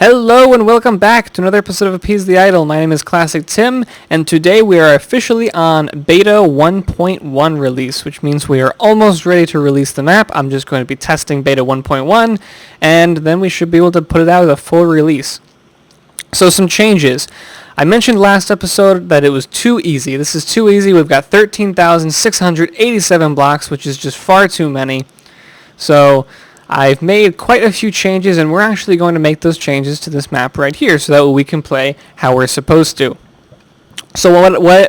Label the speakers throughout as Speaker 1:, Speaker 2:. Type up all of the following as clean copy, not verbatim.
Speaker 1: Hello and welcome back to another episode of Appease the Idol. My name is Classic Tim, and today we are officially on Beta 1.1 release, which means we are almost ready to release the map. I'm just going to be testing Beta 1.1, and then we should be able to put it out as a full release. So some changes. I mentioned last episode that it was too easy. This is too easy. We've got 13,687 blocks, which is just far too many. So I've made quite a few changes, and we're actually going to make those changes to this map right here so that we can play how we're supposed to. So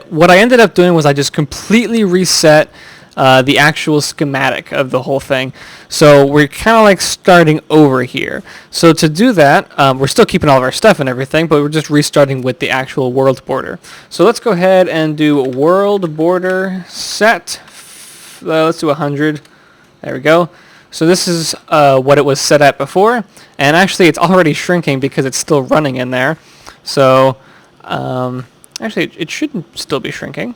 Speaker 1: what I ended up doing was I just completely reset the actual schematic of the whole thing. So we're kind of like starting over here. So to do that, we're still keeping all of our stuff and everything, but we're just restarting with the actual world border. So let's go ahead and do world border set. Let's do 100. There we go. So this is what it was set at before, and actually it's already shrinking because it's still running in there. So actually it shouldn't still be shrinking.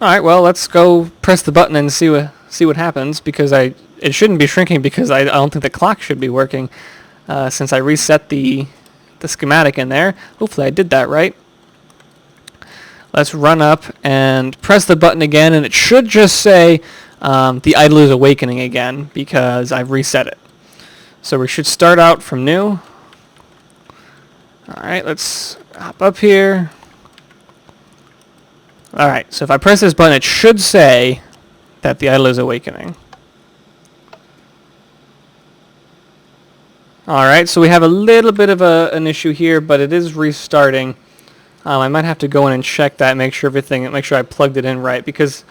Speaker 1: Alright, well, let's go press the button and see what happens, because it shouldn't be shrinking because I don't think the clock should be working since I reset the schematic in there. Hopefully I did that right. Let's run up and press the button again, and it should just say the idol is awakening again because I've reset it. So we should start out from new. Alright, let's hop up here. Alright, so if I press this button, it should say that the idol is awakening. Alright, so we have a little bit of an issue here, but it is restarting. I might have to go in and check that, make sure I plugged it in right, because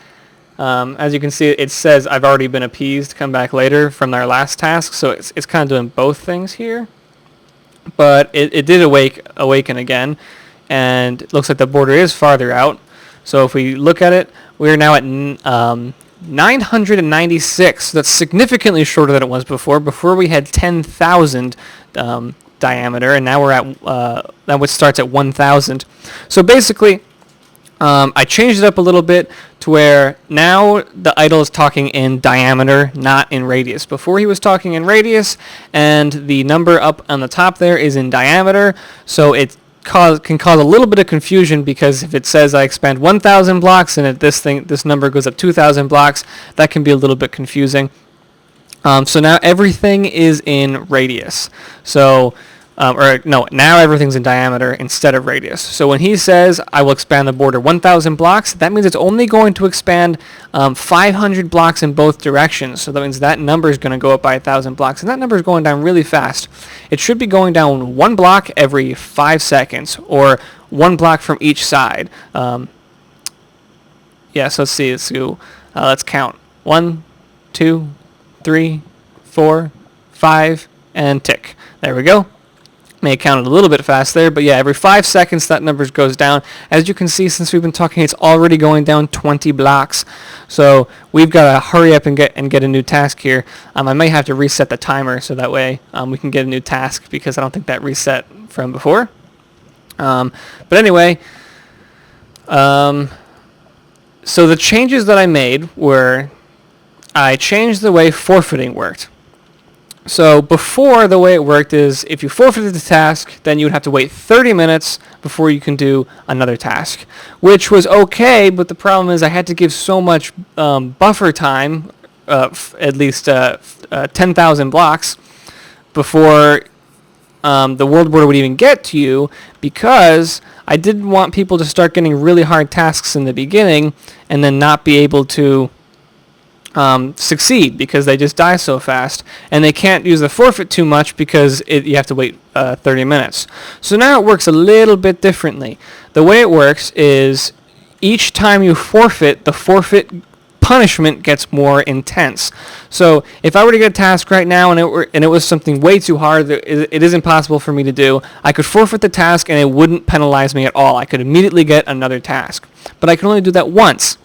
Speaker 1: as you can see, it says I've already been appeased, come back later from our last task, so it's kind of doing both things here. But it did awaken again, and it looks like the border is farther out. So if we look at it, we're now at 996. So that's significantly shorter than it was before. Before we had 10,000 diameter, and now we're at that which starts at 1,000. So basically, I changed it up a little bit to where now the idol is talking in diameter, not in radius. Before he was talking in radius, and the number up on the top there is in diameter, so it can cause a little bit of confusion, because if it says I expand 1,000 blocks and this number goes up 2,000 blocks, that can be a little bit confusing. So now everything is in radius. So now everything's in diameter instead of radius. So when he says I will expand the border 1,000 blocks, that means it's only going to expand 500 blocks in both directions. So that means that number is going to go up by 1,000 blocks, and that number is going down really fast. It should be going down 1 block every 5 seconds, or 1 block from each side. So let's see. Let's count. 1, 2, 3, 4, 5, and tick. There we go. May have counted a little bit fast there, but yeah, every 5 seconds that number goes down. As you can see, since we've been talking, it's already going down 20 blocks. So we've got to hurry up and get a new task here. I may have to reset the timer so that way we can get a new task, because I don't think that reset from before. But anyway, so the changes that I made were I changed the way forfeiting worked. So before, the way it worked is if you forfeited the task, then you would have to wait 30 minutes before you can do another task, which was okay, but the problem is I had to give so much buffer time, at least 10,000 blocks, before the world border would even get to you, because I didn't want people to start getting really hard tasks in the beginning and then not be able to succeed because they just die so fast, and they can't use the forfeit too much because you have to wait 30 minutes. So now it works a little bit differently. The way it works is each time you forfeit, the forfeit punishment gets more intense. So if I were to get a task right now and it was something way too hard that it is impossible for me to do, I could forfeit the task and it wouldn't penalize me at all. I could immediately get another task. But I can only do that once.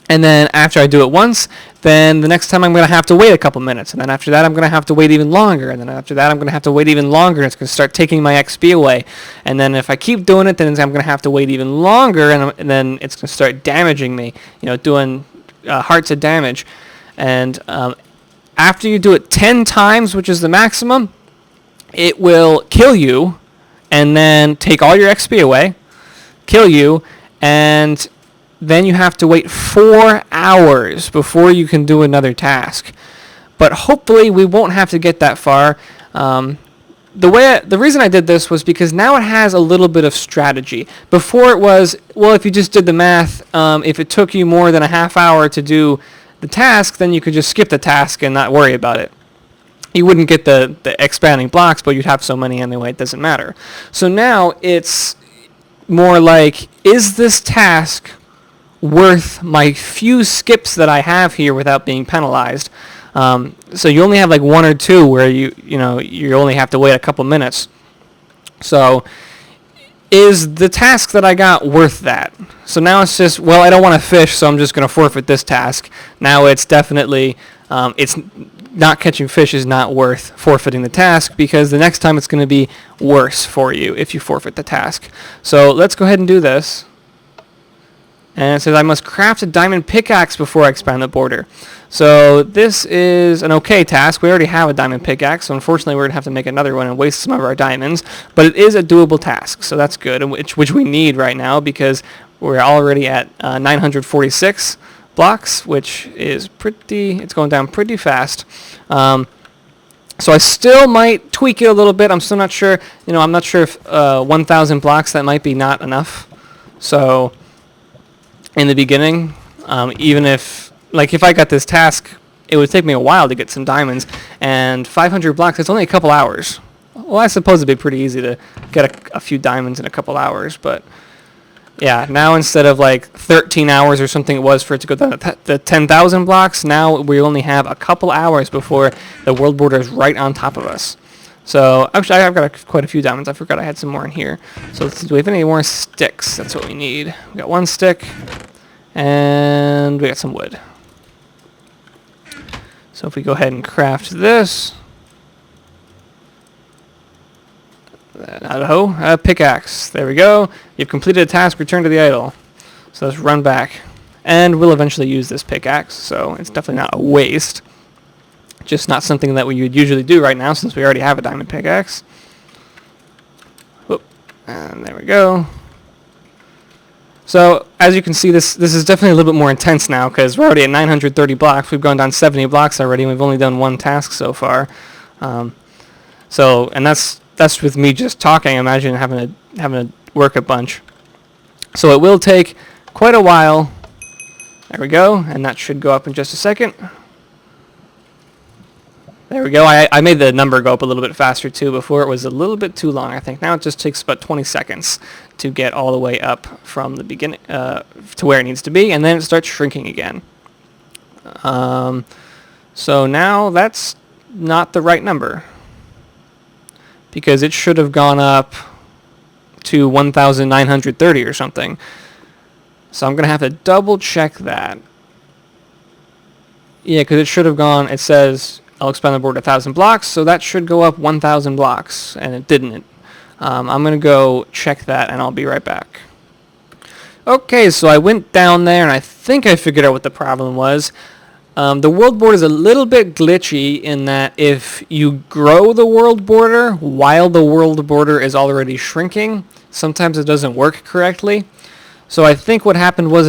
Speaker 1: And then after I do it once, then the next time I'm going to have to wait a couple minutes. And then after that, I'm going to have to wait even longer. And then after that, I'm going to have to wait even longer. It's going to start taking my XP away. And then if I keep doing it, then I'm going to have to wait even longer. And then it's going to start damaging me, doing hearts of damage. And after you do it 10 times, which is the maximum, it will kill you and then take all your XP away, kill you, and then you have to wait 4 hours before you can do another task. But hopefully we won't have to get that far. The reason I did this was because now it has a little bit of strategy. Before it was, well, if you just did the math, if it took you more than a half hour to do the task, then you could just skip the task and not worry about it. You wouldn't get the expanding blocks, but you'd have so many anyway, it doesn't matter. So now it's more like, is this task worth my few skips that I have here without being penalized? So you only have like 1 or 2 where you only have to wait a couple minutes. So is the task that I got worth that? So now it's just, well, I don't want to fish, so I'm just going to forfeit this task. Now it's definitely, it's not catching fish is not worth forfeiting the task, because the next time it's going to be worse for you if you forfeit the task. So let's go ahead and do this. And it says I must craft a diamond pickaxe before I expand the border. So this is an okay task. We already have a diamond pickaxe, so unfortunately we're going to have to make another one and waste some of our diamonds. But it is a doable task, so that's good, which we need right now because we're already at 946 blocks, which is it's going down pretty fast. So I still might tweak it a little bit. I'm still not sure. I'm not sure if 1,000 blocks, that might be not enough. So in the beginning, even if I got this task, it would take me a while to get some diamonds, and 500 blocks, it's only a couple hours. Well, I suppose it'd be pretty easy to get a few diamonds in a couple hours, but yeah, now instead of like 13 hours or something it was for it to go down to 10,000 blocks, now we only have a couple hours before the world border is right on top of us. So actually, I've got quite a few diamonds. I forgot I had some more in here. So do we have any more sticks? That's what we need. We got 1 stick, and we got some wood. So if we go ahead and craft this, a pickaxe. There we go. You've completed a task. Return to the idol. So let's run back, and we'll eventually use this pickaxe. So it's definitely not a waste. Just not something that we would usually do right now since we already have a diamond pickaxe. Whoop. And there we go. So as you can see, this is definitely a little bit more intense now because we're already at 930 blocks. We've gone down 70 blocks already, and we've only done 1 task so far. And that's with me just talking. Imagine having to work a bunch. So it will take quite a while. There we go, and that should go up in just a second. There we go. I made the number go up a little bit faster too. Before it was a little bit too long, I think. Now it just takes about 20 seconds to get all the way up from the beginning to where it needs to be, and then it starts shrinking again. So now that's not the right number, because it should have gone up to 1,930 or something. So I'm going to have to double check that. Yeah, because it should have gone, it says I'll expand the board 1,000 blocks, so that should go up 1,000 blocks, and it didn't. I'm going to go check that, and I'll be right back. Okay, so I went down there, and I think I figured out what the problem was. The world border is a little bit glitchy in that if you grow the world border while the world border is already shrinking, sometimes it doesn't work correctly. So I think what happened was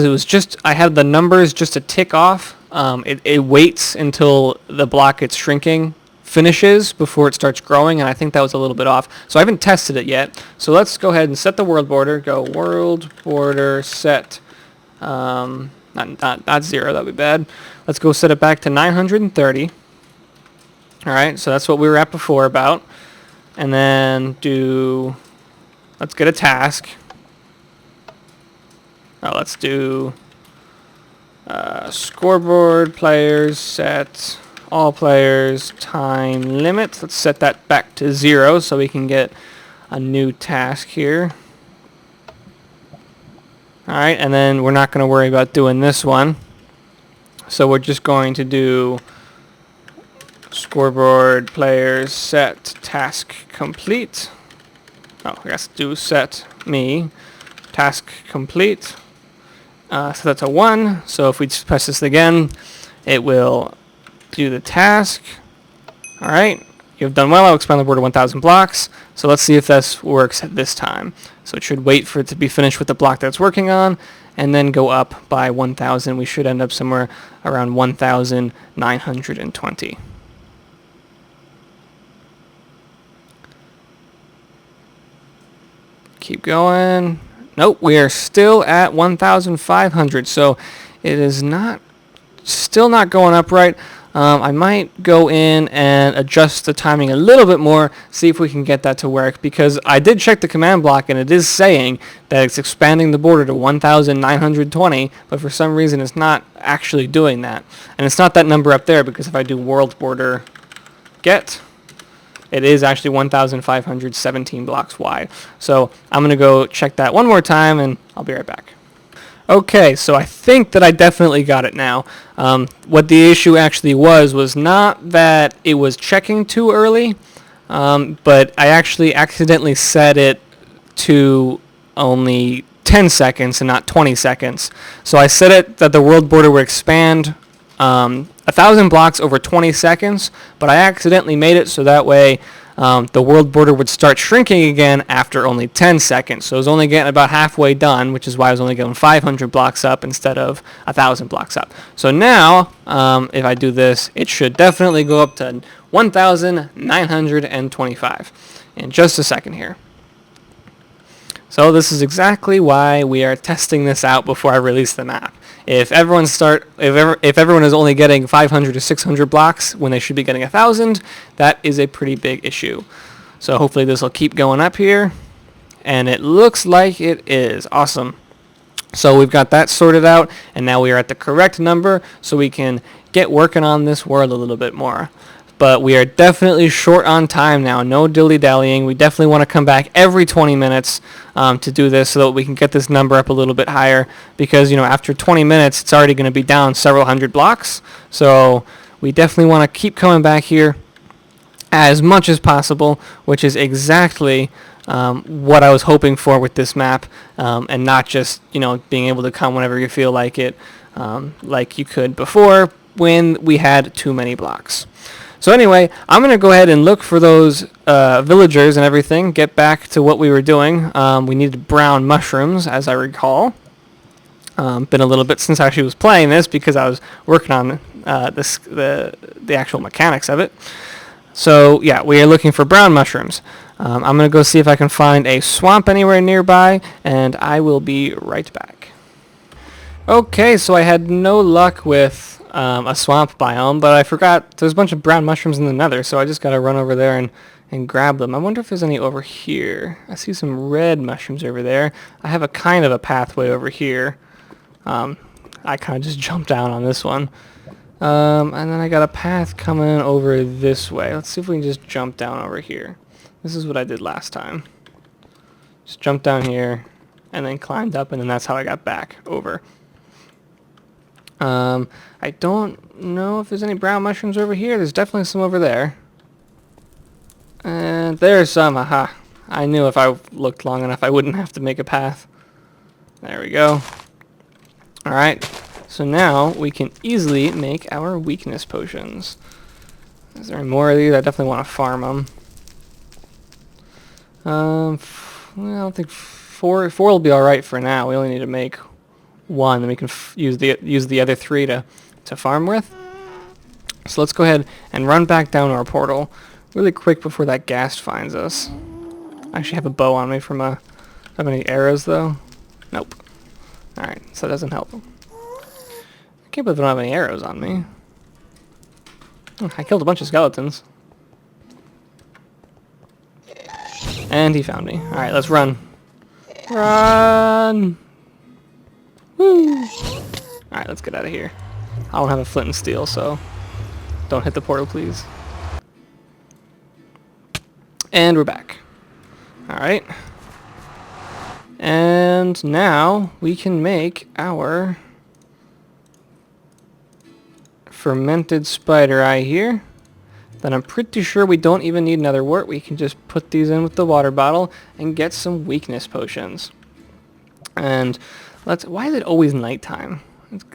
Speaker 1: I had the numbers just a tick off. It waits until the block it's shrinking finishes before it starts growing, and I think that was a little bit off. So I haven't tested it yet. So let's go ahead and set the world border. Go world border set. Not 0, that'd be bad. Let's go set it back to 930. Alright, so that's what we were at before about. And then let's get a task. Let's do scoreboard, players, set, all players, time limit. Let's set that back to 0 so we can get a new task here. Alright, and then we're not going to worry about doing this one. So we're just going to do scoreboard, players, set, task complete. I guess do set me, task complete. So that's a 1. So if we just press this again, it will do the task. Alright, You've done well. I'll expand the border 1,000 blocks. So let's see if this works at this time. So it should wait for it to be finished with the block that it's working on, and then go up by 1,000. We should end up somewhere around 1,920. Keep going. Nope, we are still at 1,500. So it is still not going up right. I might go in and adjust the timing a little bit more, see if we can get that to work, because I did check the command block and it is saying that it's expanding the border to 1,920, but for some reason it's not actually doing that. And it's not that number up there, because if I do world border get, it is actually 1,517 blocks wide. So I'm going to go check that one more time and I'll be right back. Okay, so I think that I definitely got it now. What the issue actually was not that it was checking too early, but I actually accidentally set it to only 10 seconds and not 20 seconds. So I set it that the world border would expand 1,000 blocks over 20 seconds, but I accidentally made it so that way the world border would start shrinking again after only 10 seconds. So it was only getting about halfway done, which is why I was only going 500 blocks up instead of 1,000 blocks up. So now, if I do this, it should definitely go up to 1,925 in just a second here. So this is exactly why we are testing this out before I release the map. If everyone is only getting 500 to 600 blocks when they should be getting 1,000, that is a pretty big issue. So hopefully this will keep going up here, and it looks like it is. Awesome. So we've got that sorted out, and now we are at the correct number, so we can get working on this world a little bit more. But we are definitely short on time now. No dilly-dallying. We definitely want to come back every 20 minutes to do this so that we can get this number up a little bit higher. Because, after 20 minutes, it's already going to be down several hundred blocks. So we definitely want to keep coming back here as much as possible, which is exactly what I was hoping for with this map, and not just, being able to come whenever you feel like it, like you could before when we had too many blocks. So anyway, I'm going to go ahead and look for those villagers and everything, get back to what we were doing. We needed brown mushrooms, as I recall. Been a little bit since I actually was playing this because I was working on the actual mechanics of it. So yeah, we are looking for brown mushrooms. I'm going to go see if I can find a swamp anywhere nearby, and I will be right back. Okay, so I had no luck with a swamp biome, but I forgot there's a bunch of brown mushrooms in the nether, so I just gotta run over there and grab them. I wonder if there's any over here. I see some red mushrooms over there. I have a kind of a pathway over here. I kind of just jumped down on this one. And then I got a path coming over this way. Let's see if we can just jump down over here. This is what I did last time. Just jumped down here and then climbed up, and then that's how I got back over. I don't know if there's any brown mushrooms over here. There's definitely some over there. And there's some. Aha. I knew if I looked long enough I wouldn't have to make a path. There we go. Alright. So now we can easily make our weakness potions. Is there any more of these? I definitely want to farm them. Well, I don't think four will be alright for now. We only need to make one, then we can use the other three to farm with. So let's go ahead and run back down our portal really quick before that ghast finds us. I actually have a bow on me from a... Do I have any arrows though? Nope. Alright, so that doesn't help. I can't believe I don't have any arrows on me. I killed a bunch of skeletons. And he found me. Alright, let's run. Run! Woo! Alright, let's get out of here. I don't have a flint and steel, so don't hit the portal, please. And we're back. Alright. And now we can make our fermented spider eye here. Then I'm pretty sure we don't even need another wort. We can just put these in with the water bottle and get some weakness potions. And why is it always nighttime? It's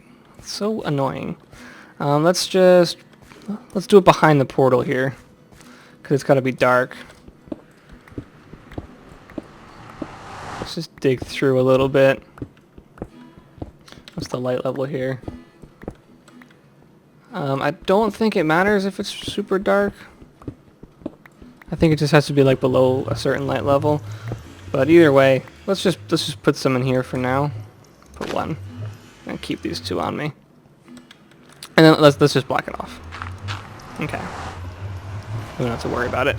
Speaker 1: so annoying. Let's do it behind the portal here, because it's got to be dark. Let's just dig through a little bit. What's the light level here? I don't think it matters if it's super dark. I think it just has to be like below a certain light level. But either way, let's just put some in here for now. Put one, and keep these two on me. And then let's just block it off. Okay. We don't have to worry about it.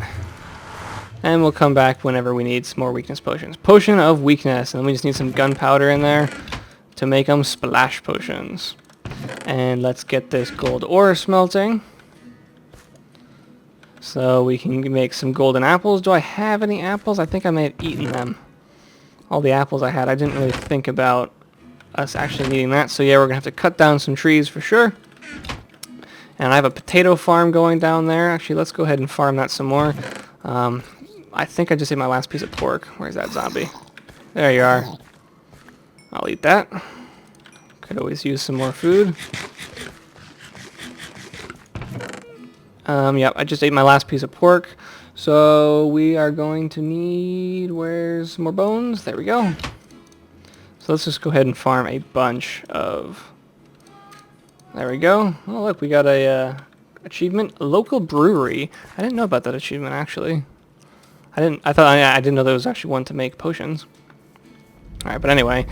Speaker 1: And we'll come back whenever we need some more weakness potions. Potion of weakness, and then we just need some gunpowder in there to make them splash potions. And let's get this gold ore smelting, so we can make some golden apples. Do I have any apples? I think I may have eaten them. All the apples I had, I didn't really think about us actually needing that. So yeah, we're gonna have to cut down some trees for sure. And I have a potato farm going down there. Actually, let's go ahead and farm that some more. I think I just ate my last piece of pork. Where's that zombie? There you are. I'll eat that. Could always use some more food. Yep, I just ate my last piece of pork. So we are going to need, where's more bones? There we go. So let's just go ahead and farm a bunch of, there we go. Oh look, we got a achievement, local brewery. I didn't know about that achievement actually. I didn't know there was actually one to make potions. Alright, but anyway,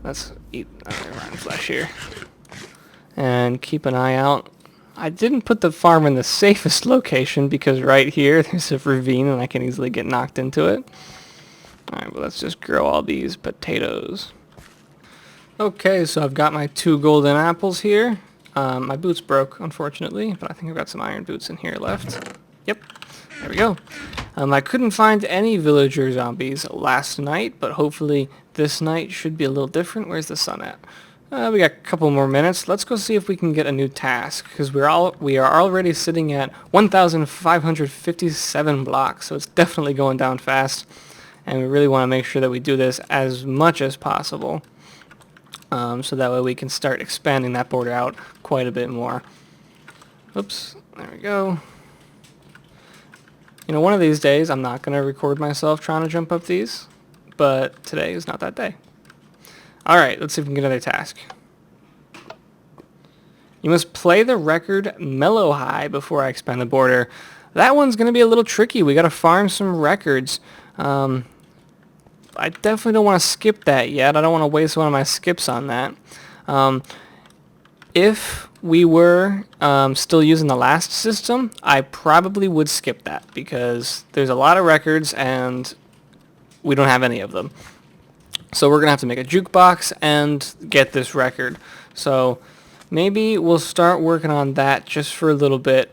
Speaker 1: let's eat rotten flesh here. And keep an eye out. I didn't put the farm in the safest location because right here there's a ravine and I can easily get knocked into it. Alright, well let's just grow all these potatoes. Okay, so I've got my 2 golden apples here. My boots broke, unfortunately, but I think I've got some iron boots in here left. Yep, there we go. I couldn't find any villager zombies last night, but hopefully this night should be a little different. Where's the sun at? We got a couple more minutes. Let's go see if we can get a new task, because we are already sitting at 1,557 blocks, so it's definitely going down fast, and we really want to make sure that we do this as much as possible, so that way we can start expanding that border out quite a bit more. Oops, there we go. You know, one of these days I'm not going to record myself trying to jump up these, but today is not that day. Alright, let's see if we can get another task. You must play the record mellow high before I expand the border. That one's going to be a little tricky. We got to farm some records. I definitely don't want to skip that yet. I don't want to waste one of my skips on that. If we were still using the last system, I probably would skip that because there's a lot of records and we don't have any of them. So we're going to have to make a jukebox and get this record. So maybe we'll start working on that just for a little bit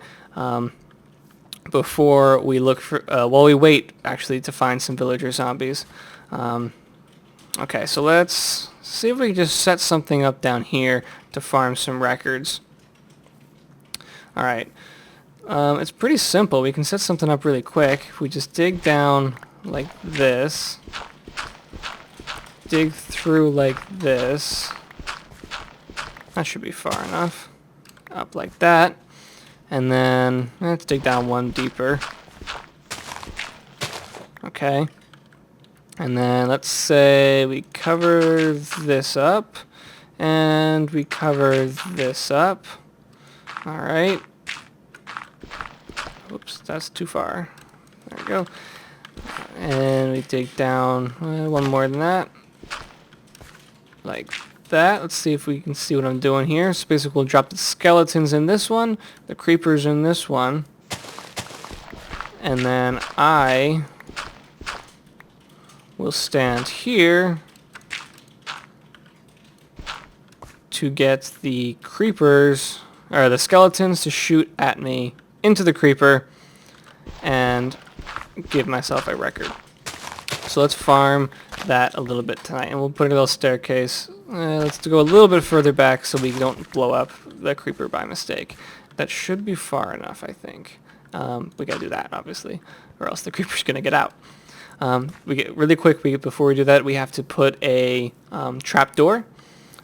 Speaker 1: before we look for, while we wait actually to find some villager zombies. Okay, so let's see if we can just set something up down here to farm some records. Alright, it's pretty simple. We can set something up really quick. If we just dig down like this, dig through like this, that should be far enough, up like that, and then let's dig down one deeper. Okay, and then let's say we cover this up and we cover this up. Alright, oops, that's too far. There we go. And we dig down one more than that, like that. Let's see if we can see what I'm doing here. So basically we'll drop the skeletons in this one, the creepers in this one, and then I will stand here to get the creepers, or the skeletons, to shoot at me into the creeper and give myself a record. So let's farm that a little bit tonight, and we'll put a little staircase. Let's go a little bit further back so we don't blow up the creeper by mistake. That should be far enough, I think. We gotta do that, obviously, or else the creeper's gonna get out. We get really quick. Before we do that, we have to put a trapdoor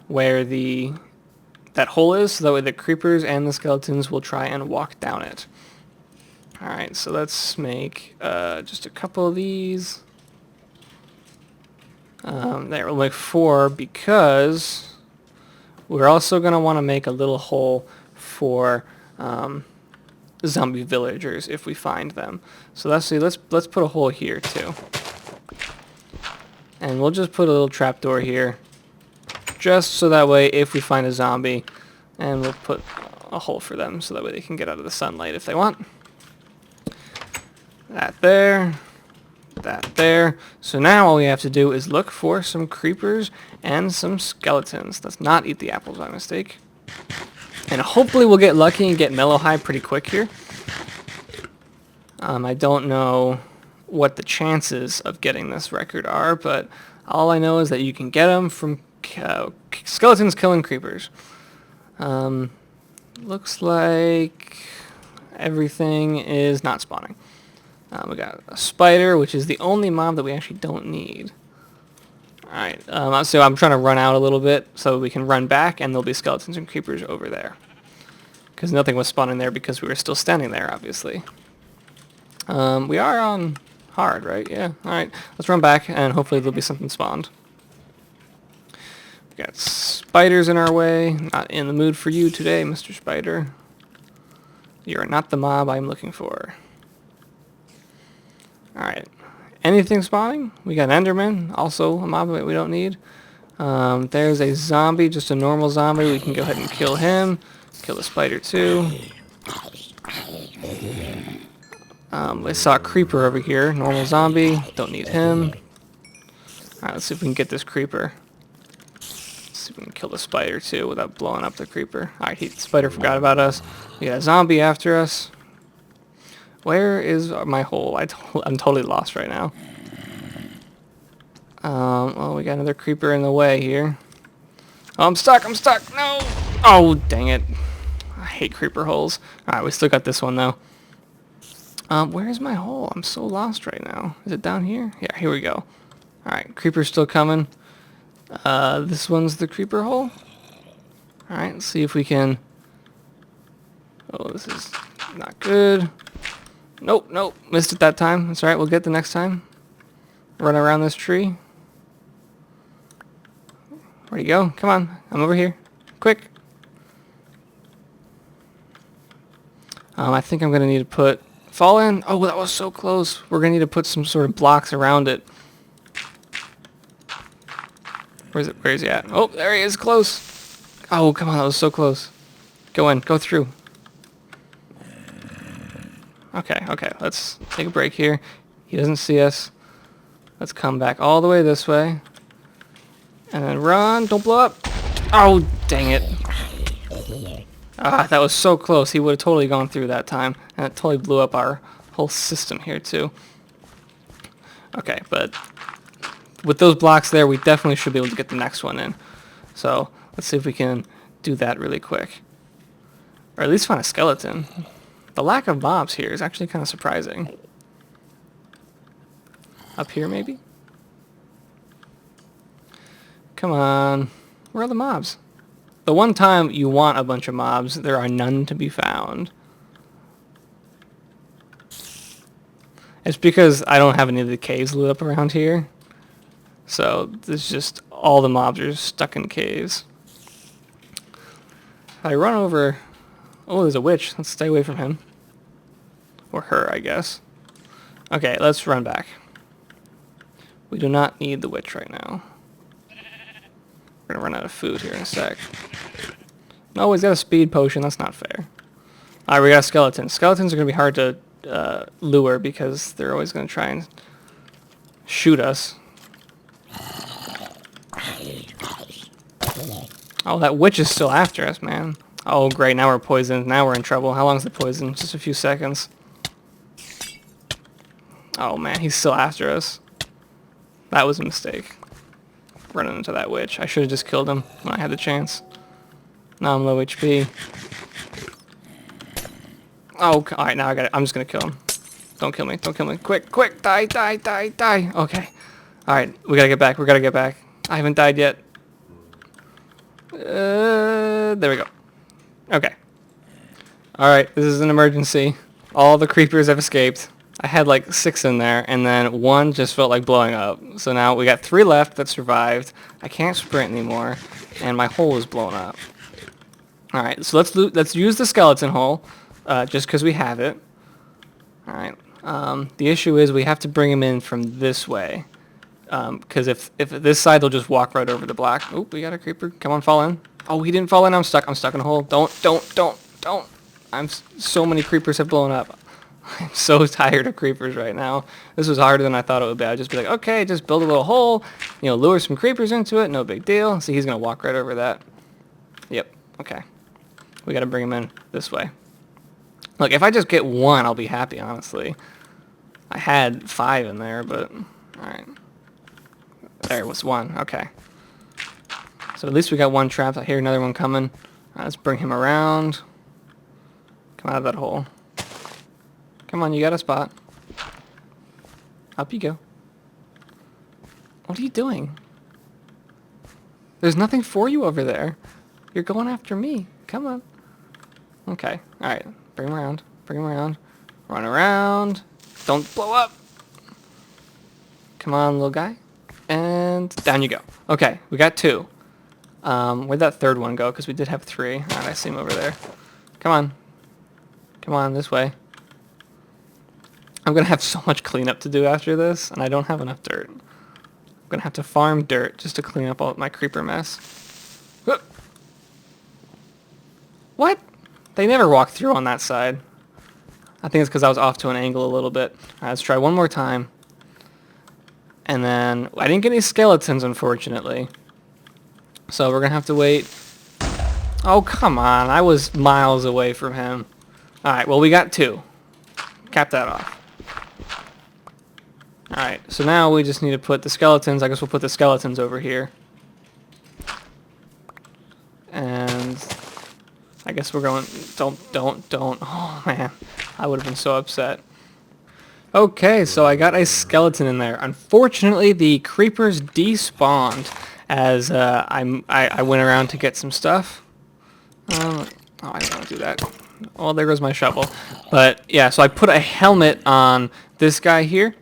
Speaker 1: where that hole is, so that way the creepers and the skeletons will try and walk down it. Alright, so let's make just a couple of these. There, we'll make 4 because we're also going to want to make a little hole for zombie villagers if we find them. So let's put a hole here too. And we'll just put a little trapdoor here, just so that way if we find a zombie, and we'll put a hole for them so that way they can get out of the sunlight if they want. That there. That there. So now all we have to do is look for some creepers and some skeletons. Let's not eat the apples by mistake. And hopefully we'll get lucky and get mellow high pretty quick here. I don't know what the chances of getting this record are, but all I know is that you can get them from skeletons killing creepers. Looks like everything is not spawning. We got a spider, which is the only mob that we actually don't need. Alright, so I'm trying to run out a little bit so we can run back, and there'll be skeletons and creepers over there. Because nothing was spawning there because we were still standing there, obviously. We are on hard, right? Yeah, alright. Let's run back, and hopefully there'll be something spawned. We got spiders in our way. Not in the mood for you today, Mr. Spider. You're not the mob I'm looking for. Alright. Anything spawning? We got an Enderman, also a mob that we don't need. There's a zombie, just a normal zombie. We can go ahead and kill him. Kill the spider too. I saw a creeper over here. Normal zombie. Don't need him. Alright, let's see if we can get this creeper. Let's see if we can kill the spider too without blowing up the creeper. Alright, the spider forgot about us. We got a zombie after us. Where is my hole? I'm totally lost right now. Well, we got another creeper in the way here. Oh, I'm stuck! No! Oh, dang it. I hate creeper holes. Alright, we still got this one, though. Where is my hole? I'm so lost right now. Is it down here? Yeah, here we go. Alright, creeper's still coming. This one's the creeper hole. Alright, let's see if we can... Oh, this is not good. Nope, missed it that time. That's alright, we'll get it the next time. Run around this tree. Where'd he go? Come on, I'm over here. Quick. I think I'm going to need to put... Fall in? Oh, that was so close. We're going to need to put some sort of blocks around it. Where is he at? Oh, there he is, close. Oh, come on, that was so close. Go in, go through. Okay, let's take a break here. He doesn't see us. Let's come back all the way this way. And then run, don't blow up. Oh, dang it. Ah, that was so close. He would have totally gone through that time. And it totally blew up our whole system here, too. Okay, but with those blocks there, we definitely should be able to get the next one in. So, let's see if we can do that really quick. Or at least find a skeleton. The lack of mobs here is actually kind of surprising. Up here, maybe? Come on. Where are the mobs? The one time you want a bunch of mobs, there are none to be found. It's because I don't have any of the caves lit up around here. So, there's just... all the mobs are stuck in caves. If I run over... Oh, there's a witch. Let's stay away from him. Or her, I guess. Okay, let's run back. We do not need the witch right now. We're gonna run out of food here in a sec. No, he's got a speed potion. That's not fair. Alright, we got a skeleton. Skeletons are gonna be hard to lure because they're always gonna try and shoot us. Oh, that witch is still after us, man. Oh, great. Now we're poisoned. Now we're in trouble. How long is the poison? Just a few seconds. Oh, man. He's still after us. That was a mistake. Running into that witch. I should have just killed him when I had the chance. Now I'm low HP. Oh, alright. Now I got it. I'm just going to kill him. Don't kill me. Don't kill me. Quick, quick. Die, die, die, die. Okay. Alright. We got to get back. We got to get back. I haven't died yet. There we go. Okay. Alright, this is an emergency. All the creepers have escaped. I had like 6 in there, and then 1 just felt like blowing up. So now we got 3 left that survived. I can't sprint anymore, and my hole is blown up. All right, so let's use the skeleton hole, just because we have it. All right. The issue is we have to bring him in from this way, because if this side, they'll just walk right over the block. Oh, we got a creeper. Come on, fall in. Oh, he didn't fall in. I'm stuck. I'm stuck in a hole. Don't. So many creepers have blown up. I'm so tired of creepers right now. This was harder than I thought it would be. I'd just be like, okay, just build a little hole, lure some creepers into it, no big deal. See, he's going to walk right over that. Yep, okay. We got to bring him in this way. Look, if I just get 1, I'll be happy, honestly. I had 5 in there, but, alright. There was 1, okay. So at least we got 1 trapped. I hear another one coming. Let's bring him around. Come out of that hole. Come on, you got a spot. Up you go. What are you doing? There's nothing for you over there. You're going after me. Come on. Okay. Alright. Bring him around. Bring him around. Run around. Don't blow up. Come on, little guy. And down you go. Okay. We got 2. Where'd that 3rd one go? Because we did have 3. Alright, I see him over there. Come on. Come on, this way. I'm going to have so much cleanup to do after this, and I don't have enough dirt. I'm going to have to farm dirt just to clean up all my creeper mess. What? They never walk through on that side. I think it's because I was off to an angle a little bit. All right, let's try one more time. And then, I didn't get any skeletons, unfortunately. So we're going to have to wait. Oh, come on. I was miles away from him. All right, well, we got 2. Cap that off. Alright, so now we just need to put the skeletons. I guess we'll put the skeletons over here. And I guess we're going... Don't. Oh, man. I would have been so upset. Okay, so I got a skeleton in there. Unfortunately, the creepers despawned as I went around to get some stuff. Oh, I don't want to do that. Oh, there goes my shovel. But, yeah, so I put a helmet on this guy here.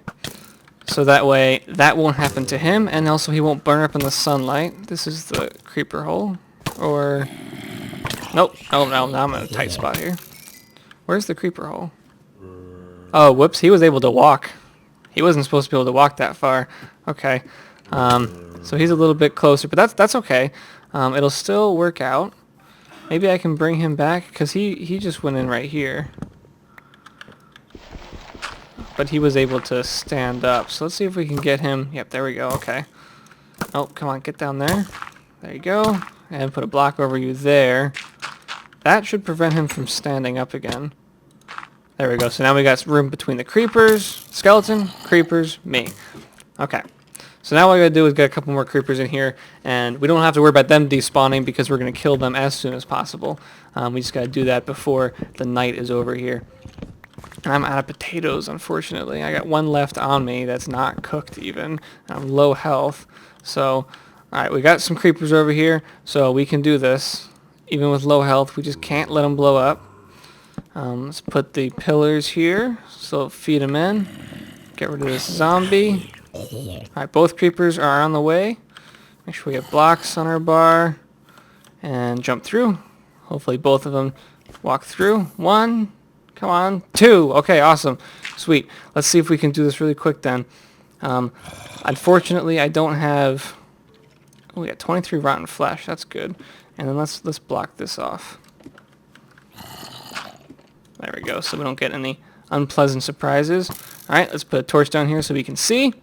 Speaker 1: So that way, that won't happen to him, and also he won't burn up in the sunlight. This is the creeper hole. Or... Nope. Oh, no, now I'm in a tight spot here. Where's the creeper hole? Oh, whoops, he was able to walk. He wasn't supposed to be able to walk that far. Okay. So he's a little bit closer, but that's okay. It'll still work out. Maybe I can bring him back, because he just went in right here. But he was able to stand up. So let's see if we can get him. Yep, there we go. Okay. Oh, come on, get down there. There you go. And put a block over you there. That should prevent him from standing up again. There we go. So now we got room between the creepers, skeleton, creepers, me. Okay. So now what I gotta do is get a couple more creepers in here, and we don't have to worry about them despawning because we're gonna kill them as soon as possible. We just gotta do that before the night is over here. And I'm out of potatoes, unfortunately. I got 1 left on me that's not cooked even. I'm low health. So, alright, we got some creepers over here, so we can do this. Even with low health, we just can't let them blow up. Let's put the pillars here, so feed them in. Get rid of this zombie. Alright, both creepers are on the way. Make sure we have blocks on our bar. And jump through. Hopefully both of them walk through. 1. Come on. 2. Okay, awesome. Sweet. Let's see if we can do this really quick then. Unfortunately, I don't have... Oh, we got 23 rotten flesh. That's good. And then let's block this off. There we go, so we don't get any unpleasant surprises. Alright, let's put a torch down here so we can see.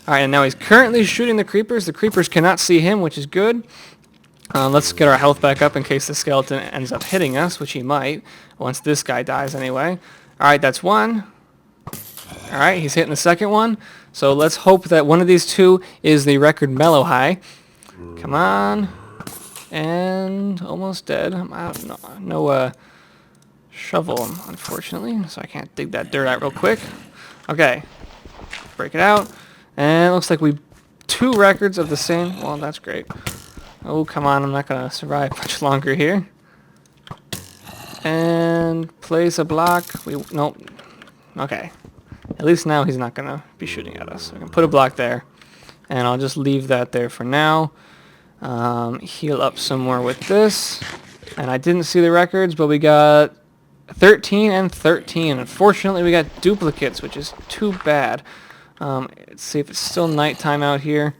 Speaker 1: Alright, and now he's currently shooting the creepers. The creepers cannot see him, which is good. Let's get our health back up in case the skeleton ends up hitting us, which he might, once this guy dies anyway. Alright, that's 1. Alright, he's hitting the second one. So let's hope that one of these 2 is the record mellow high. Come on. And almost dead. I'm out. No shovel, unfortunately, so I can't dig that dirt out real quick. Okay. Break it out. And it looks like we 2 records of the same. Well, that's great. Oh, come on. I'm not going to survive much longer here. And And place a block. Nope. Okay. At least now he's not going to be shooting at us. I can put a block there. And I'll just leave that there for now. Heal up some more with this. And I didn't see the records, but we got 13 and 13. Unfortunately, we got duplicates, which is too bad. Let's see if it's still nighttime out here.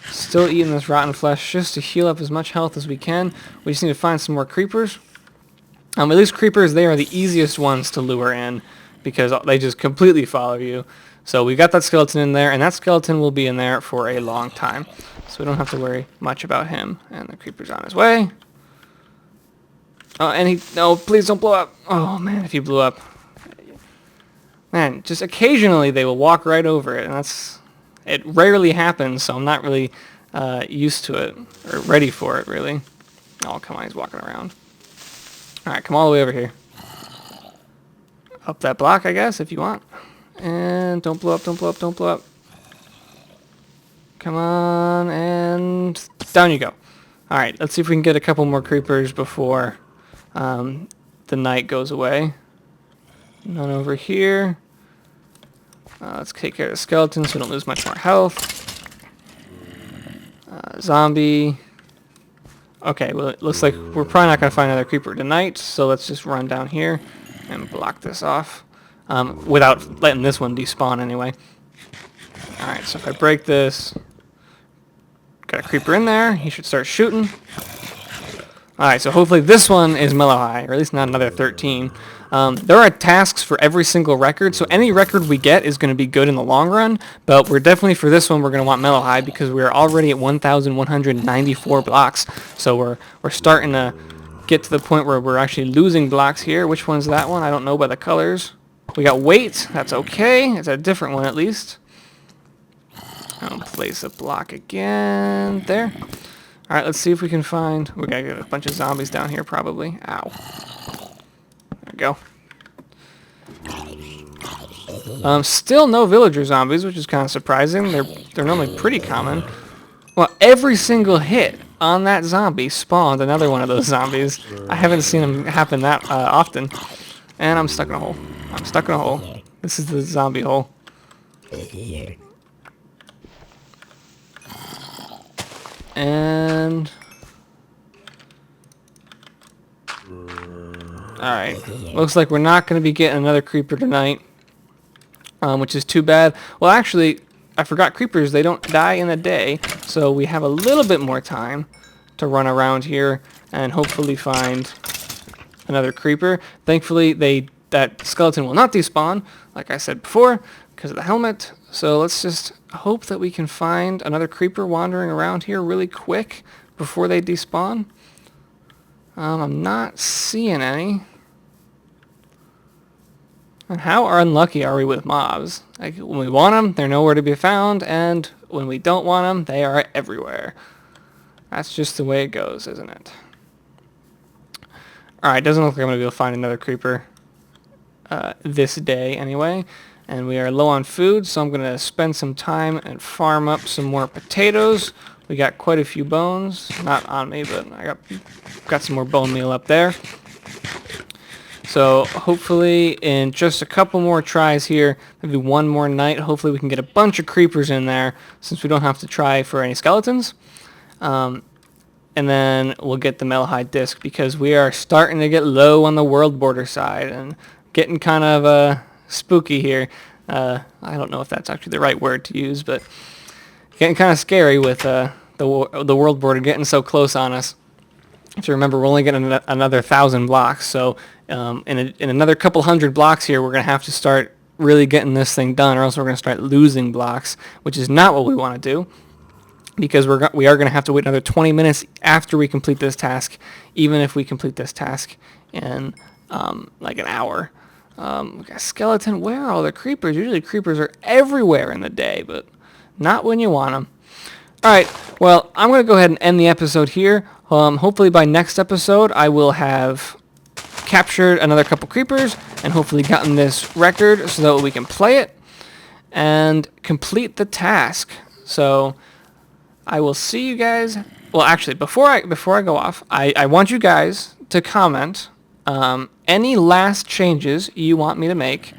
Speaker 1: Still eating this rotten flesh just to heal up as much health as we can. We just need to find some more creepers. At least creepers, they are the easiest ones to lure in because they just completely follow you. So we got that skeleton in there, and that skeleton will be in there for a long time. So we don't have to worry much about him. And the creeper's on his way. Oh, and no, please don't blow up. Oh, man, if he blew up. Man, just occasionally they will walk right over it, and it rarely happens, so I'm not really used to it, or ready for it, really. Oh, come on, he's walking around. Alright, come all the way over here. Up that block, I guess, if you want. And don't blow up, don't blow up, don't blow up. Come on, and down you go. Alright, let's see if we can get a couple more creepers before the night goes away. None over here. Let's take care of the skeleton so we don't lose much more health. Zombie. Okay, well, it looks like we're probably not going to find another creeper tonight, so let's just run down here and block this off without letting this one despawn anyway. Alright, so if I break this, got a creeper in there, he should start shooting. Alright, so hopefully this one is mellow high, or at least not another 13. There are tasks for every single record, so any record we get is going to be good in the long run, but we're definitely, for this one, we're going to want mellow high because we're already at 1,194 blocks, so we're starting to get to the point where we're actually losing blocks here. Which one's that one? I don't know by the colors. We got weight. That's okay. It's a different one at least. I'll place a block again. There. Alright, let's see if we can find... We gotta get a bunch of zombies down here, probably. Ow. There we go. Still no villager zombies, which is kind of surprising. They're normally pretty common. Well, every single hit on that zombie spawned another one of those zombies. I haven't seen them happen that often. And I'm stuck in a hole. I'm stuck in a hole. This is the zombie hole. And... Alright. Looks like we're not going to be getting another creeper tonight. Which is too bad. Well, actually, I forgot creepers. They don't die in a day. So we have a little bit more time to run around here and hopefully find another creeper. Thankfully, that skeleton will not despawn, like I said before, because of the helmet. So let's just hope that we can find another creeper wandering around here really quick before they despawn. I'm not seeing any. And how unlucky are we with mobs? Like, when we want them, they're nowhere to be found, and when we don't want them, they are everywhere. That's just the way it goes, isn't it? Alright, doesn't look like I'm going to be able to find another creeper this day anyway. And we are low on food, so I'm going to spend some time and farm up some more potatoes. We got quite a few bones. Not on me, but I got some more bone meal up there. So hopefully in just a couple more tries here, maybe one more night, hopefully we can get a bunch of creepers in there since we don't have to try for any skeletons. And then we'll get the Melahide disc because we are starting to get low on the world border side and getting kind of spooky here. I don't know if that's actually the right word to use, but getting kind of scary with the world border getting so close on us. If you remember, we're only getting another 1,000 blocks, so in another couple hundred blocks here, we're going to have to start really getting this thing done, or else we're going to start losing blocks, which is not what we want to do, because we are going to have to wait another 20 minutes after we complete this task, even if we complete this task in like an hour. Skeleton, where are all the creepers? Usually creepers are everywhere in the day, but not when you want them. Alright, well, I'm going to go ahead and end the episode here. Hopefully by next episode I will have captured another couple creepers and hopefully gotten this record so that we can play it and complete the task. So I will see you guys. Well, actually, before I go off, I want you guys to comment any last changes you want me to make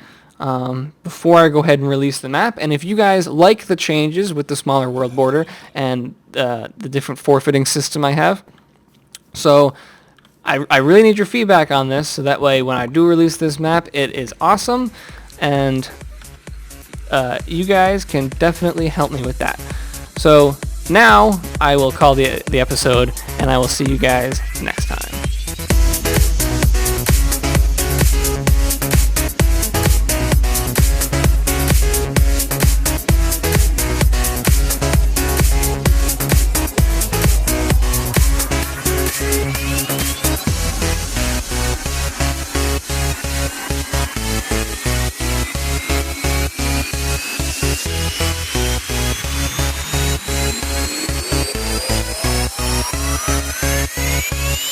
Speaker 1: before I go ahead and release the map. And if you guys like the changes with the smaller world border and the different forfeiting system I have, so I really need your feedback on this, so that way when I do release this map, it is awesome, and you guys can definitely help me with that. So now I will call the episode, and I will see you guys next time.